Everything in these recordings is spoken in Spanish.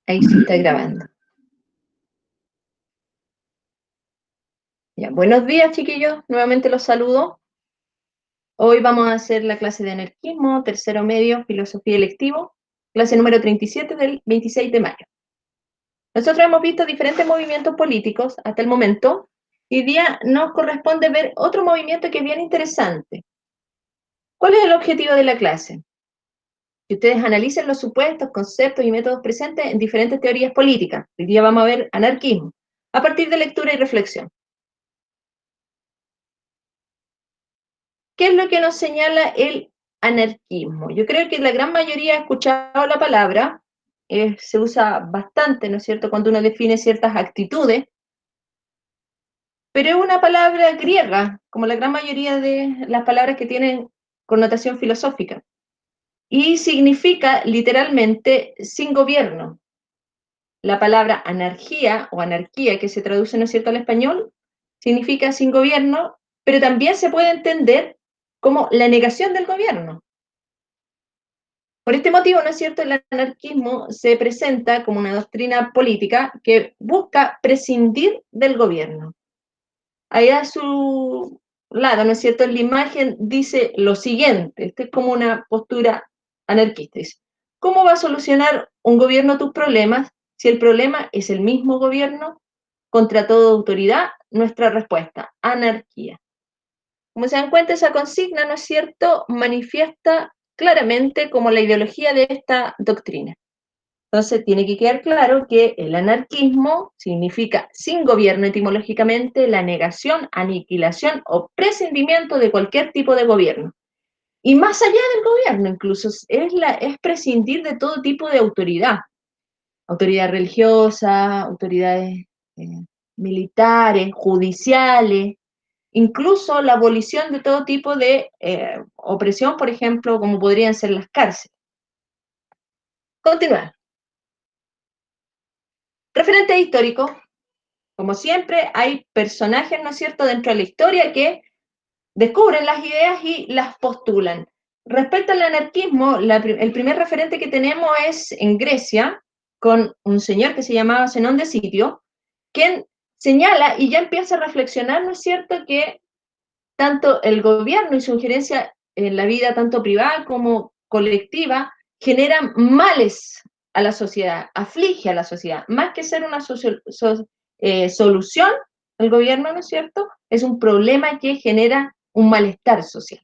Ahí sí está grabando. Ya, buenos días, chiquillos. Nuevamente los saludo. Hoy vamos a hacer la clase de anarquismo, tercero medio, filosofía electivo, clase número 37 del 26 de mayo. Nosotros hemos visto diferentes movimientos políticos hasta el momento, y hoy día nos corresponde ver otro movimiento que es bien interesante. ¿Cuál es el objetivo de la clase? Que ustedes analicen los supuestos, conceptos y métodos presentes en diferentes teorías políticas. Hoy día vamos a ver anarquismo, a partir de lectura y reflexión. ¿Qué es lo que nos señala el anarquismo? Yo creo que la gran mayoría ha escuchado la palabra, se usa bastante, ¿no es cierto?, cuando uno define ciertas actitudes, pero es una palabra griega, como la gran mayoría de las palabras que tienen connotación filosófica, y significa literalmente sin gobierno. La palabra anarquía o anarquía, que se traduce, ¿no es cierto?, al español, significa sin gobierno, pero también se puede entender como la negación del gobierno. Por este motivo, ¿no es cierto?, el anarquismo se presenta como una doctrina política que busca prescindir del gobierno. Ahí a su lado, ¿no es cierto?, en la imagen dice lo siguiente, esta es como una postura anarquista. Dice, ¿cómo va a solucionar un gobierno tus problemas si el problema es el mismo gobierno? Contra toda autoridad, nuestra respuesta, anarquía. Como se dan cuenta, esa consigna, ¿no es cierto?, manifiesta claramente como la ideología de esta doctrina. Entonces, tiene que quedar claro que el anarquismo significa sin gobierno etimológicamente la negación, aniquilación o prescindimiento de cualquier tipo de gobierno. Y más allá del gobierno, incluso, es prescindir de todo tipo de autoridad. Autoridad religiosa, autoridades eh, militares, judiciales, incluso la abolición de todo tipo de opresión, por ejemplo, como podrían ser las cárceles. Continuar. Referente histórico, como siempre, hay personajes, ¿no es cierto?, dentro de la historia que descubren las ideas y las postulan. Respecto al anarquismo, el primer referente que tenemos es en Grecia, con un señor que se llamaba Zenón de Sitio, quien señala y ya empieza a reflexionar, ¿no es cierto?, que tanto el gobierno y su injerencia en la vida, tanto privada como colectiva, generan males a la sociedad, aflige a la sociedad, más que ser una solución, el gobierno, ¿no es cierto?, es un problema que genera un malestar social.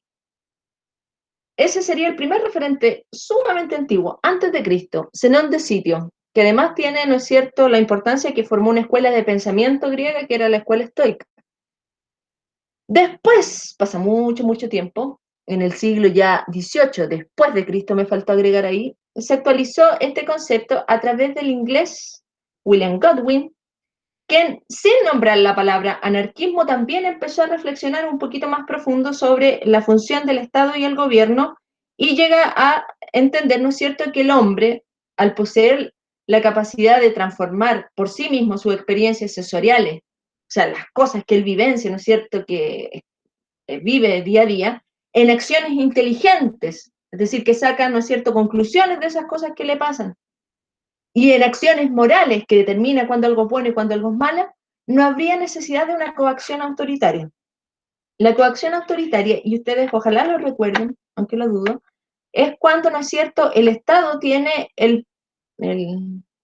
Ese sería el primer referente sumamente antiguo, antes de Cristo, Zenón de Sitio, que además tiene, ¿no es cierto?, la importancia que formó una escuela de pensamiento griega, que era la escuela estoica. Después, pasa mucho, mucho tiempo, en el siglo ya XVIII, después de Cristo, me faltó agregar ahí, se actualizó este concepto a través del inglés William Godwin, quien, sin nombrar la palabra anarquismo, también empezó a reflexionar un poquito más profundo sobre la función del Estado y el gobierno, y llega a entender, ¿no es cierto?, que el hombre, al poseer la capacidad de transformar por sí mismo sus experiencias sensoriales, o sea, las cosas que él vivencia, ¿no es cierto?, que vive día a día, en acciones inteligentes, es decir, que saca, ¿no es cierto?, conclusiones de esas cosas que le pasan, y en acciones morales que determina cuándo algo es bueno y cuándo algo es malo, no habría necesidad de una coacción autoritaria. La coacción autoritaria, y ustedes ojalá lo recuerden, aunque lo dudo, es cuando, ¿no es cierto?, el Estado tiene el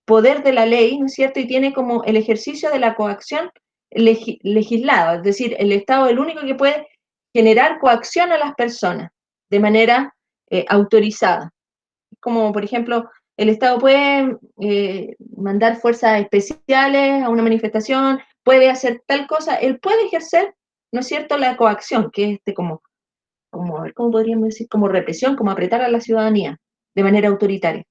poder de la ley, ¿no es cierto?, y tiene como el ejercicio de la coacción legislada, es decir, el Estado es el único que puede generar coacción a las personas de manera autorizada. Como, por ejemplo, el Estado puede mandar fuerzas especiales a una manifestación, puede hacer tal cosa, él puede ejercer, ¿no es cierto?, la coacción, que es a ver, ¿cómo podríamos decir? Como represión, como apretar a la ciudadanía de manera autoritaria.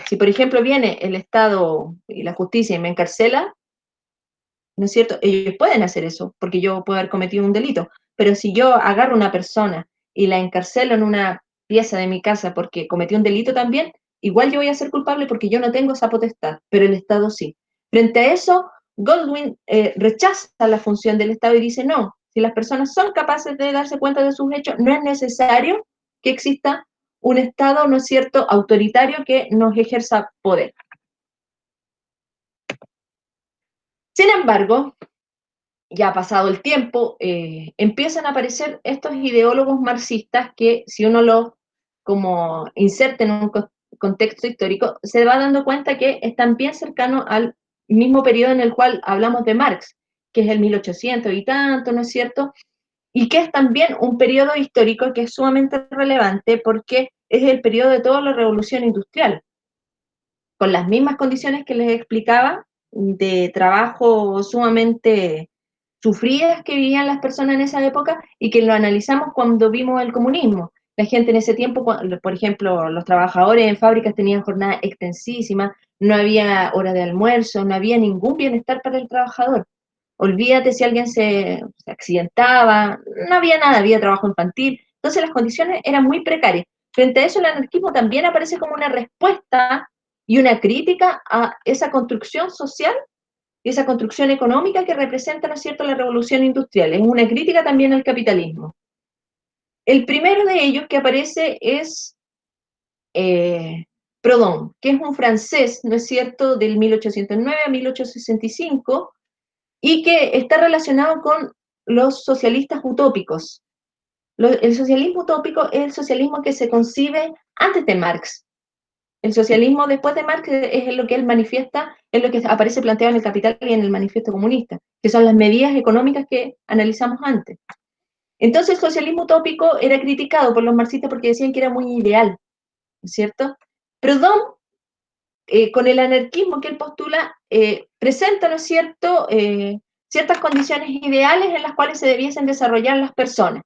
Si, por ejemplo, viene el Estado y la justicia y me encarcela, ¿no es cierto? Ellos pueden hacer eso, porque yo puedo haber cometido un delito, pero si yo agarro a una persona y la encarcelo en una pieza de mi casa porque cometió un delito también, igual yo voy a ser culpable porque yo no tengo esa potestad, pero el Estado sí. Frente a eso, Goldwyn rechaza la función del Estado y dice, no, si las personas son capaces de darse cuenta de sus hechos, no es necesario que exista un Estado, ¿no es cierto?, autoritario que nos ejerza poder. embargo, ya ha pasado el tiempo, empiezan a aparecer estos ideólogos marxistas que si uno los como inserta en un contexto histórico, se va dando cuenta que están bien cercanos al mismo periodo en el cual hablamos de Marx, que es el 1800 y tanto, ¿no es cierto? Y que es también un periodo histórico que es sumamente relevante porque es el periodo de toda la revolución industrial, con las mismas condiciones que les explicaba, de trabajo sumamente sufridas que vivían las personas en esa época y que lo analizamos cuando vimos el comunismo. La gente en ese tiempo, por ejemplo, los trabajadores en fábricas tenían jornadas extensísimas, no había hora de almuerzo, no había ningún bienestar para el trabajador. Olvídate si alguien se accidentaba, no había nada, había trabajo infantil. Entonces las condiciones eran muy precarias. Frente a eso, el anarquismo también aparece como una respuesta y una crítica a esa construcción social y esa construcción económica que representa, ¿no es cierto?, la revolución industrial. Es una crítica también al capitalismo. El primero de ellos que aparece es Proudhon, que es un francés, ¿no es cierto?, del 1809 a 1865, y que está relacionado con los socialistas utópicos. El socialismo utópico es el socialismo que se concibe antes de Marx. El socialismo después de Marx es lo que él manifiesta, es lo que aparece planteado en el Capital y en el Manifiesto Comunista, que son las medidas económicas que analizamos antes. Entonces el socialismo utópico era criticado por los marxistas porque decían que era muy ideal, ¿no es cierto? Proudhon, con el anarquismo que él postula, presenta, ¿no es cierto?, ciertas condiciones ideales en las cuales se debiesen desarrollar las personas.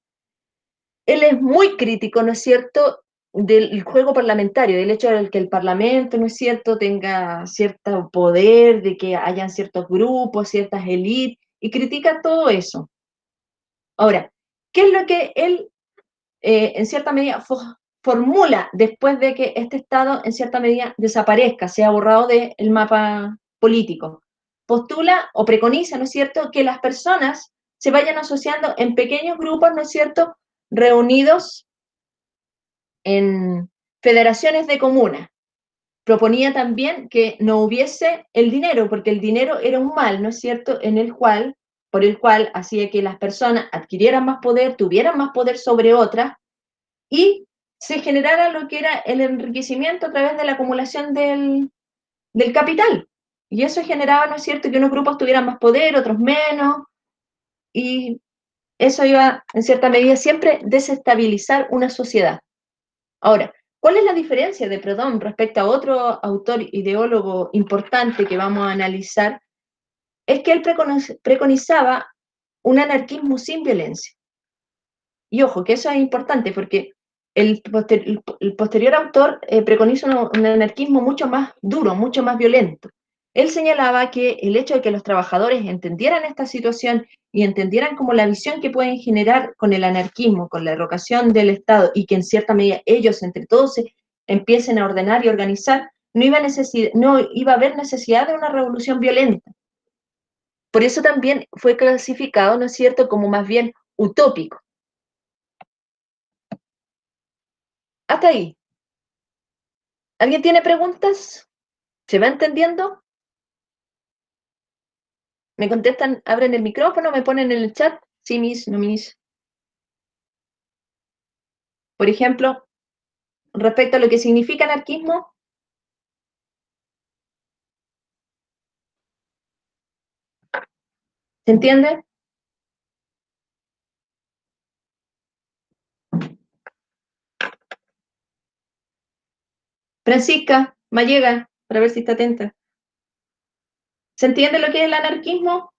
Él es muy crítico, ¿no es cierto?, del juego parlamentario, del hecho de que el Parlamento, ¿no es cierto?, tenga cierto poder, de que hayan ciertos grupos, ciertas élites, y critica todo eso. Ahora, ¿qué es lo que él, en cierta medida, formula después de que este Estado, en cierta medida, desaparezca, sea borrado del mapa político? Postula o preconiza, ¿no es cierto?, que las personas se vayan asociando en pequeños grupos, ¿no es cierto?, reunidos en federaciones de comunas. Proponía también que no hubiese el dinero, porque el dinero era un mal, ¿no es cierto?, por el cual hacía que las personas adquirieran más poder, tuvieran más poder sobre otras, y se generara lo que era el enriquecimiento a través de la acumulación del capital. Y eso generaba, ¿no es cierto?, que unos grupos tuvieran más poder, otros menos, y eso iba, en cierta medida, siempre desestabilizar una sociedad. Ahora, ¿cuál es la diferencia de Proudhon respecto a otro autor ideólogo importante que vamos a analizar? Es que él preconizaba un anarquismo sin violencia. Y ojo, que eso es importante porque el posterior autor preconiza un anarquismo mucho más duro, mucho más violento. Él señalaba que el hecho de que los trabajadores entendieran esta situación y entendieran como la visión que pueden generar con el anarquismo, con la derrocación del Estado y que en cierta medida ellos entre todos se empiecen a ordenar y organizar, no iba a haber necesidad de una revolución violenta. Por eso también fue clasificado, ¿no es cierto?, como más bien utópico. Hasta ahí. ¿Alguien tiene preguntas? ¿Se va entendiendo? ¿Me contestan, abren el micrófono, me ponen en el chat? Sí, mis, no mis. Por ejemplo, respecto a lo que significa anarquismo, ¿se entiende? Francisca, Mallega, para ver si está atenta. ¿Se entiende lo que es el anarquismo?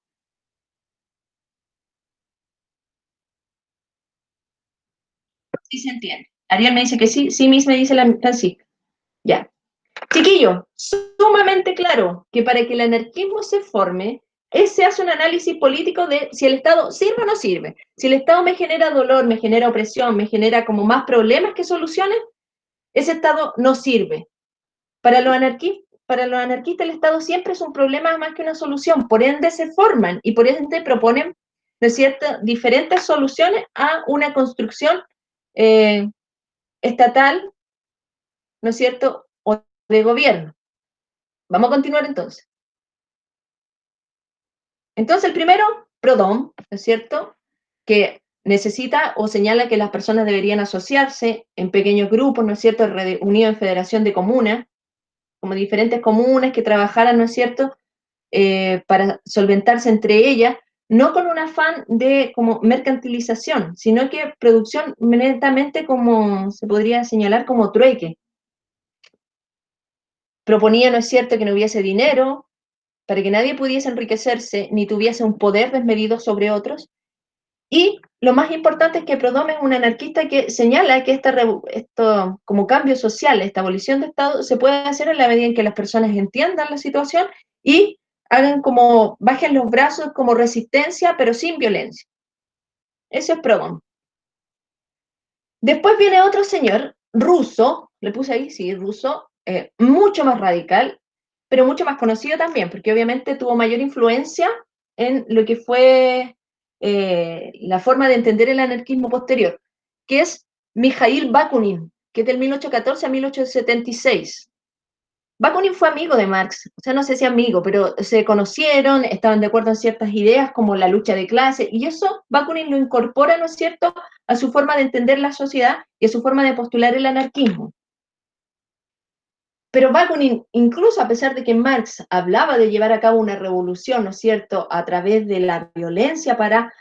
Sí, se entiende. Ariel me dice que sí, sí, mis me dice la Francisca. Ya. Chiquillo, sumamente claro que para que el anarquismo se forme, se hace un análisis político de si el Estado sirve o no sirve. Si el Estado me genera dolor, me genera opresión, me genera como más problemas que soluciones, ese Estado no sirve. Para los anarquistas el Estado siempre es un problema más que una solución, por ende se forman y por ende proponen, ¿no es cierto?, diferentes soluciones a una construcción eh, estatal, ¿no es cierto?, o de gobierno. Vamos a continuar entonces. Entonces, el primero, Proudhon, ¿no es cierto?, que necesita o señala que las personas deberían asociarse en pequeños grupos, ¿no es cierto?, unidos en federación de comunas, como diferentes comunas que trabajaran, ¿no es cierto?, para solventarse entre ellas, no con un afán de como mercantilización, sino que producción netamente como se podría señalar como trueque. Proponía, ¿no es cierto?, que no hubiese dinero, para que nadie pudiese enriquecerse ni tuviese un poder desmedido sobre otros. Y lo más importante es que Proudhon es un anarquista que señala que esto como cambio social, esta abolición de Estado, se puede hacer en la medida en que las personas entiendan la situación y hagan como, bajen los brazos como resistencia, pero sin violencia. Eso es Proudhon. Después viene otro señor, Rousseau, le puse ahí, sí, Rousseau, mucho más radical, pero mucho más conocido también, porque obviamente tuvo mayor influencia en lo que fue la forma de entender el anarquismo posterior, que es Mijaíl Bakunin, que es del 1814 a 1876. Bakunin fue amigo de Marx, o sea, no sé si amigo, pero se conocieron, estaban de acuerdo en ciertas ideas como la lucha de clase, y eso Bakunin lo incorpora, ¿no es cierto?, a su forma de entender la sociedad y a su forma de postular el anarquismo. Pero Bakunin, incluso a pesar de que Marx hablaba de llevar a cabo una revolución, ¿no es cierto?, a través de la violencia para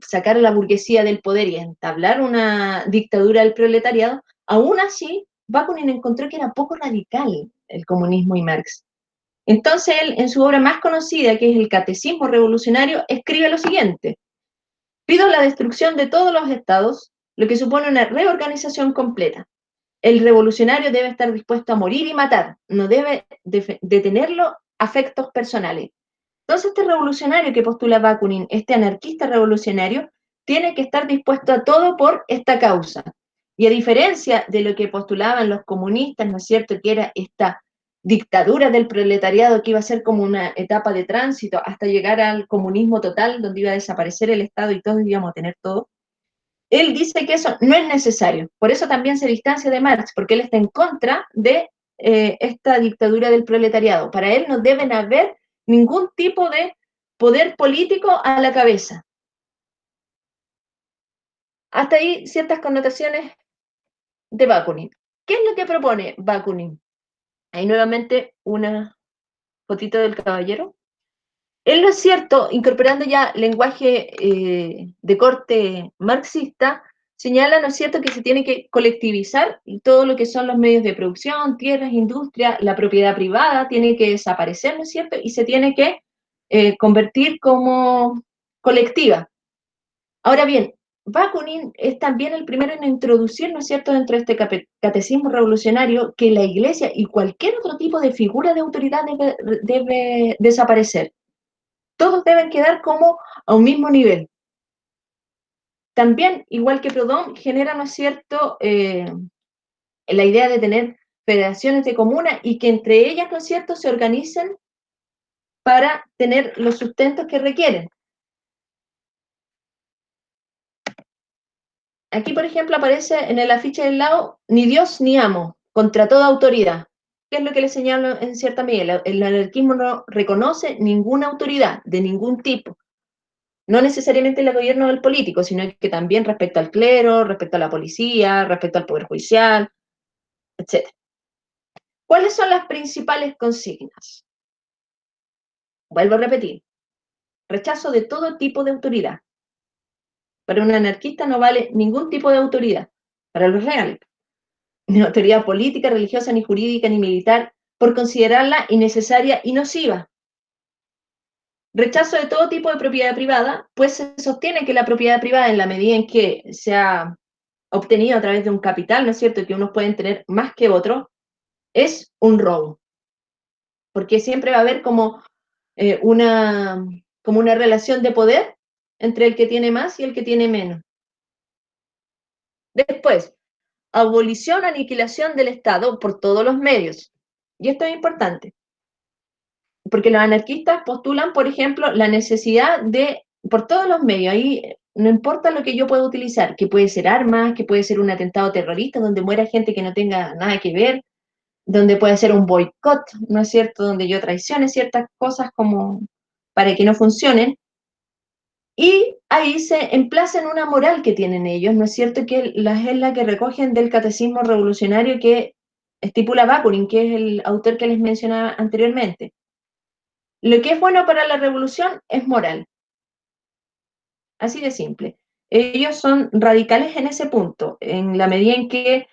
sacar a la burguesía del poder y entablar una dictadura del proletariado, aún así Bakunin encontró que era poco radical el comunismo y Marx. Entonces él, en su obra más conocida, que es el Catecismo Revolucionario, escribe lo siguiente: pido la destrucción de todos los estados, lo que supone una reorganización completa. El revolucionario debe estar dispuesto a morir y matar, no debe detenerlo afectos personales. Entonces este revolucionario que postula Bakunin, este anarquista revolucionario, tiene que estar dispuesto a todo por esta causa. Y a diferencia de lo que postulaban los comunistas, ¿no es cierto?, que era esta dictadura del proletariado que iba a ser como una etapa de tránsito hasta llegar al comunismo total, donde iba a desaparecer el Estado y todos íbamos a tener todo. Él dice que eso no es necesario. Por eso también se distancia de Marx, porque él está en contra de esta dictadura del proletariado. Para él no deben haber ningún tipo de poder político a la cabeza. Hasta ahí ciertas connotaciones de Bakunin. ¿Qué es lo que propone Bakunin? Ahí nuevamente una fotito del caballero. Él, lo es cierto, incorporando ya lenguaje de corte marxista, señala, ¿no es cierto?, que se tiene que colectivizar todo lo que son los medios de producción, tierras, industria, la propiedad privada tiene que desaparecer, ¿no es cierto?, y se tiene que convertir como colectiva. Ahora bien, Bakunin es también el primero en introducir, ¿no es cierto?, dentro de este catecismo revolucionario, que la Iglesia y cualquier otro tipo de figura de autoridad debe desaparecer. Todos deben quedar como a un mismo nivel. También, igual que Proudhon, genera, ¿no es cierto?, la idea de tener federaciones de comunas y que entre ellas, ¿no es cierto?, se organicen para tener los sustentos que requieren. Aquí, por ejemplo, aparece en el afiche del lado, ni Dios ni amo, contra toda autoridad. ¿Qué es lo que le señalo en cierta medida? El anarquismo no reconoce ninguna autoridad de ningún tipo. No necesariamente el gobierno del político, sino que también respecto al clero, respecto a la policía, respecto al poder judicial, etc. ¿Cuáles son las principales consignas? Vuelvo a repetir, rechazo de todo tipo de autoridad. Para un anarquista no vale ningún tipo de autoridad, para los reales. Ni autoridad política, religiosa, ni jurídica, ni militar, por considerarla innecesaria y nociva. Rechazo de todo tipo de propiedad privada, pues se sostiene que la propiedad privada, en la medida en que se ha obtenido a través de un capital, ¿no es cierto?, que unos pueden tener más que otros, es un robo. Porque siempre va a haber como una relación de poder entre el que tiene más y el que tiene menos. Después, abolición, aniquilación del Estado por todos los medios. Y esto es importante, porque los anarquistas postulan, por ejemplo, la necesidad de, por todos los medios, ahí no importa lo que yo pueda utilizar, que puede ser armas, que puede ser un atentado terrorista donde muera gente que no tenga nada que ver, donde puede ser un boicot, ¿no es cierto?, donde yo traicione ciertas cosas como para que no funcionen, y ahí se emplaza en una moral que tienen ellos, ¿no es cierto?, que es la que recogen del catecismo revolucionario que estipula Bakunin, que es el autor que les mencionaba anteriormente. Lo que es bueno para la revolución es moral, así de simple. Ellos son radicales en ese punto, en la medida en que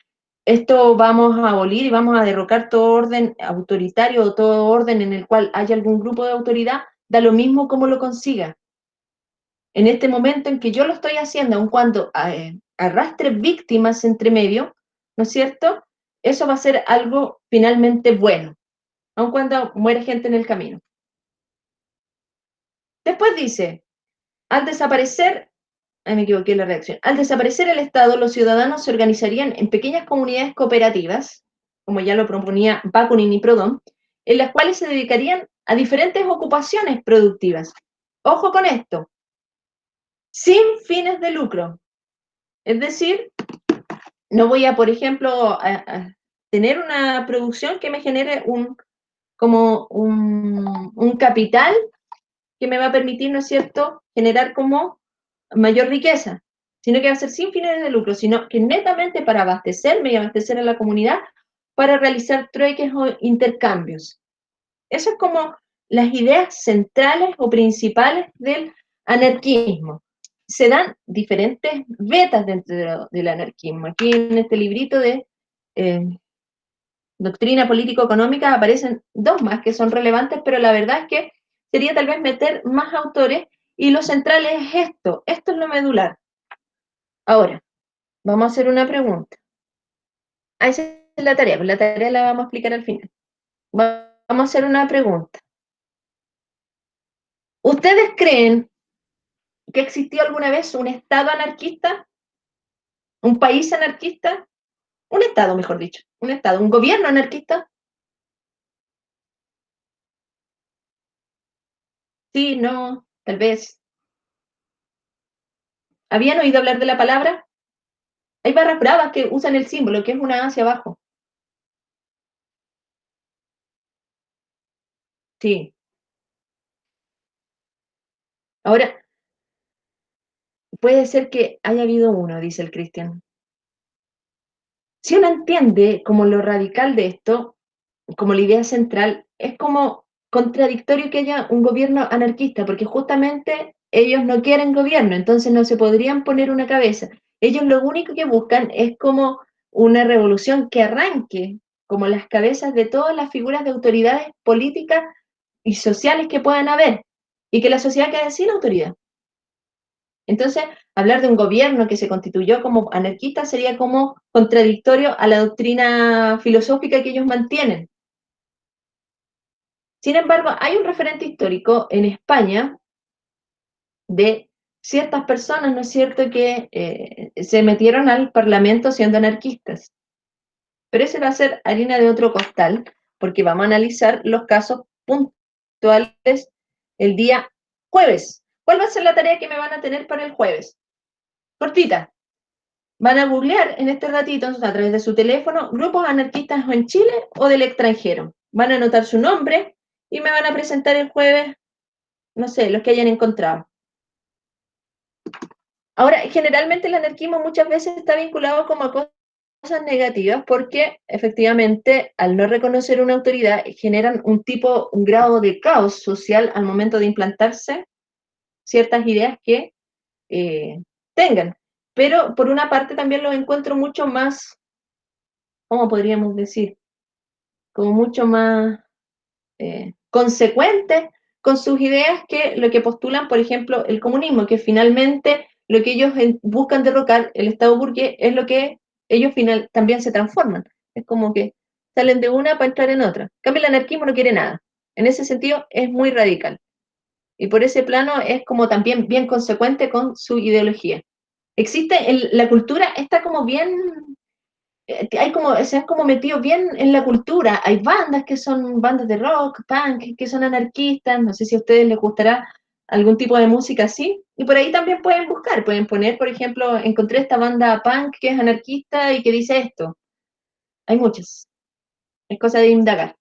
esto vamos a abolir y vamos a derrocar todo orden autoritario o todo orden en el cual haya algún grupo de autoridad, da lo mismo cómo lo consiga. En este momento en que yo lo estoy haciendo, aun cuando arrastre víctimas entre medio, ¿no es cierto? Eso va a ser algo finalmente bueno, aun cuando muere gente en el camino. Después dice, al desaparecer, me equivoqué en la redacción, al desaparecer el Estado, los ciudadanos se organizarían en pequeñas comunidades cooperativas, como ya lo proponía Bakunin y Proudhon, en las cuales se dedicarían a diferentes ocupaciones productivas. Ojo con esto, sin fines de lucro. Es decir, no voy a, por ejemplo, a tener una producción que me genere como un capital que me va a permitir, ¿no es cierto?, generar como mayor riqueza, sino que va a ser sin fines de lucro, sino que netamente para abastecerme y abastecer a la comunidad, para realizar trueques o intercambios. Eso es como las ideas centrales o principales del anarquismo. Se dan diferentes vetas dentro del anarquismo. Aquí en este librito de Doctrina Político-Económica aparecen dos más que son relevantes, pero la verdad es que sería tal vez meter más autores y lo central es esto es lo medular. Ahora, vamos a hacer una pregunta. Esa es la tarea, pues la tarea la vamos a explicar al final. Vamos a hacer una pregunta. ¿Ustedes creen que existió alguna vez un Estado anarquista? ¿Un país anarquista? Un Estado, mejor dicho. Un Estado, un gobierno anarquista. Sí, no, tal vez. ¿Habían oído hablar de la palabra? Hay barras bravas que usan el símbolo, que es una A hacia abajo. Sí. Ahora, puede ser que haya habido uno, dice el Cristian. Si uno entiende como lo radical de esto, como la idea central, es como contradictorio que haya un gobierno anarquista, porque justamente ellos no quieren gobierno, entonces no se podrían poner una cabeza. Ellos lo único que buscan es como una revolución que arranque como las cabezas de todas las figuras de autoridades políticas y sociales que puedan haber, y que la sociedad quede sin autoridad. Entonces, hablar de un gobierno que se constituyó como anarquista sería como contradictorio a la doctrina filosófica que ellos mantienen. Sin embargo, hay un referente histórico en España de ciertas personas, ¿no es cierto?, que se metieron al Parlamento siendo anarquistas. Pero ese va a ser harina de otro costal, porque vamos a analizar los casos puntuales el día jueves. ¿Cuál va a ser la tarea que me van a tener para el jueves? Cortita. Van a googlear en este ratito, a través de su teléfono, grupos anarquistas en Chile o del extranjero. Van a anotar su nombre y me van a presentar el jueves, no sé, los que hayan encontrado. Ahora, generalmente el anarquismo muchas veces está vinculado como a cosas negativas porque efectivamente al no reconocer una autoridad generan un grado de caos social al momento de implantarse ciertas ideas que tengan. Pero por una parte también los encuentro mucho más, ¿cómo podríamos decir? Como mucho más consecuentes con sus ideas que lo que postulan, por ejemplo, el comunismo, que finalmente lo que ellos buscan derrocar, el Estado burgués, es lo que ellos también se transforman. Es como que salen de una para entrar en otra. En cambio, el anarquismo no quiere nada. En ese sentido, es muy radical. Y por ese plano es como también bien consecuente con su ideología. La cultura está como bien se han como metido bien en la cultura. Hay bandas que son bandas de rock, punk, que son anarquistas. No sé si a ustedes les gustará algún tipo de música así. Y por ahí también pueden buscar, pueden poner, por ejemplo, encontré esta banda punk que es anarquista y que dice esto. Hay muchas. Es cosa de indagar.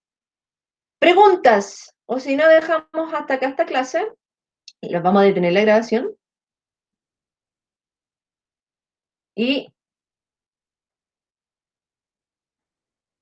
Preguntas. O si no, dejamos hasta acá esta clase. Vamos a detener la grabación y